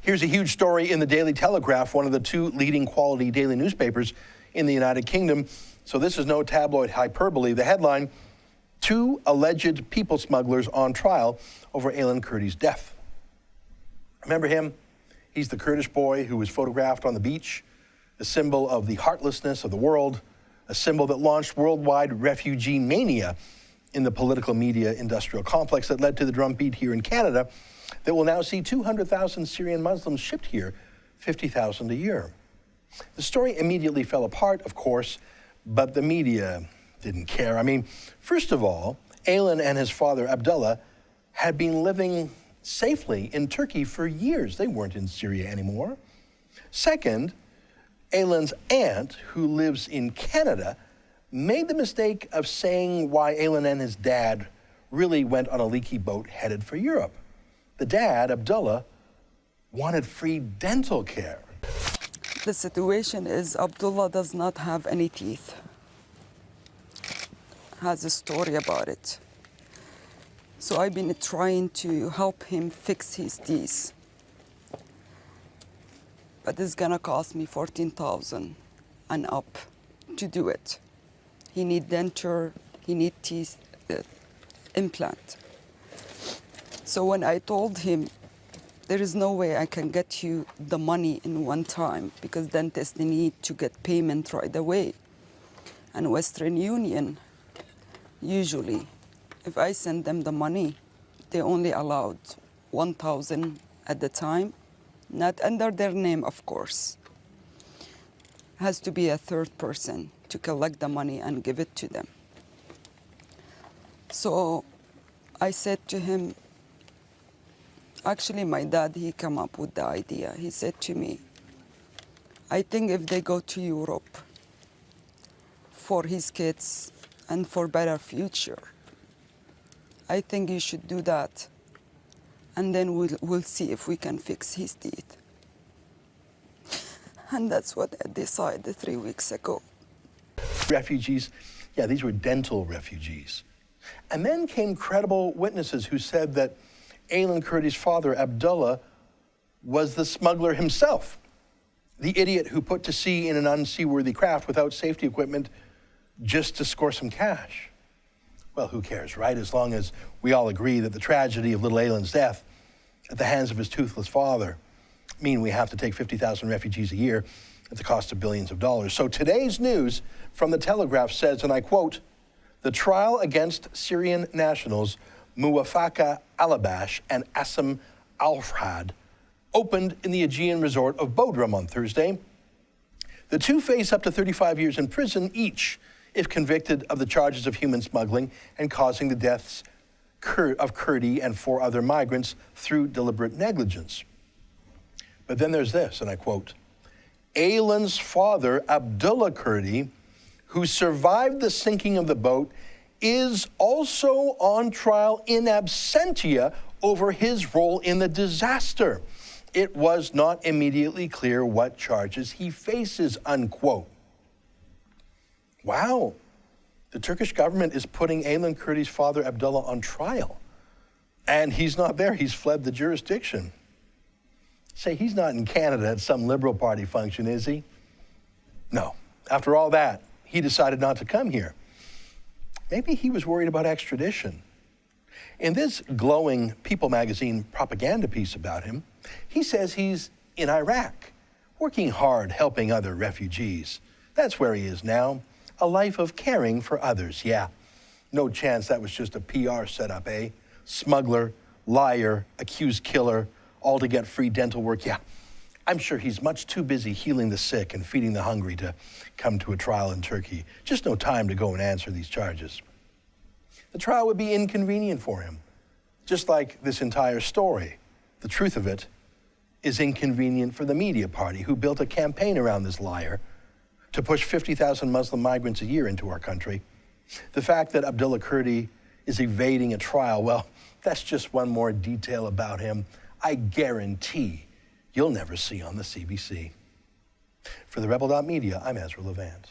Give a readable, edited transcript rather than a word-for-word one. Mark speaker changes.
Speaker 1: Here's a huge story in the Daily Telegraph, one of the two leading quality daily newspapers in the United Kingdom. So this is no tabloid hyperbole. The headline, 2 alleged people smugglers on trial over Aylan Kurdi's death. Remember him? He's the Kurdish boy who was photographed on the beach, a symbol of the heartlessness of the world, a symbol that launched worldwide refugee mania in the political media industrial complex that led to the drumbeat here in Canada that will now see 200,000 Syrian Muslims shipped here, 50,000 a year. The story immediately fell apart, of course, but the media didn't care. I mean, first of all, Aylan and his father, Abdullah, had been living safely in Turkey for years. They weren't in Syria anymore. Second, Aylan's aunt, who lives in Canada, made the mistake of saying why Aylan and his dad really went on a leaky boat headed for Europe. The dad, Abdullah, wanted free dental care.
Speaker 2: The situation is Abdullah does not have any teeth. Has a story about it. So I've been trying to help him fix his teeth. But it's gonna cost me $14,000 and up to do it. He need denture, he need teeth implant. So when I told him, there is no way I can get you the money in one time because dentists need to get payment right away. And Western Union, usually, if I send them the money, they only allowed $1,000 at the time, not under their name, of course. Has to be a third person to collect the money and give it to them. So I said to him, actually my dad, he came up with the idea. He said to me, I think if they go to Europe for his kids and for better future, I think you should do that. And then we'll see if we can fix his teeth. And that's what I decided 3 weeks ago.
Speaker 1: Refugees, yeah, these were dental refugees. And then came credible witnesses who said that Aylan Kurdi's father, Abdullah, was the smuggler himself, the idiot who put to sea in an unseaworthy craft without safety equipment just to score some cash. Well, who cares, right? As long as we all agree that the tragedy of little Aylan's death at the hands of his toothless father mean we have to take 50,000 refugees a year at the cost of billions of dollars. So today's news from the Telegraph says, and I quote, the trial against Syrian nationals Muwafaka Alabash and Asim Al-Farhad opened in the Aegean resort of Bodrum on Thursday. The two face up to 35 years in prison each if convicted of the charges of human smuggling and causing the deaths of Kurdi and 4 other migrants through deliberate negligence. But then there's this, and I quote, Aylan's father, Abdullah Kurdi, who survived the sinking of the boat, is also on trial in absentia over his role in the disaster. It was not immediately clear what charges he faces, unquote. Wow, the Turkish government is putting Aylan Kurdi's father, Abdullah, on trial. And he's not there, he's fled the jurisdiction. Say, he's not in Canada at some Liberal Party function, is he? No, after all that, he decided not to come here. Maybe he was worried about extradition. In this glowing People magazine propaganda piece about him, he says he's in Iraq, working hard helping other refugees. That's where he is now, a life of caring for others, yeah. No chance that was just a PR setup, eh? Smuggler, liar, accused killer, all to get free dental work, yeah. I'm sure he's much too busy healing the sick and feeding the hungry to come to a trial in Turkey. Just no time to go and answer these charges. The trial would be inconvenient for him, just like this entire story. The truth of it is inconvenient for the media party who built a campaign around this liar to push 50,000 Muslim migrants a year into our country. The fact that Abdullah Kurdi is evading a trial, well, that's just one more detail about him I guarantee you'll never see on the CBC. For the Rebel.Media, I'm Ezra Levant.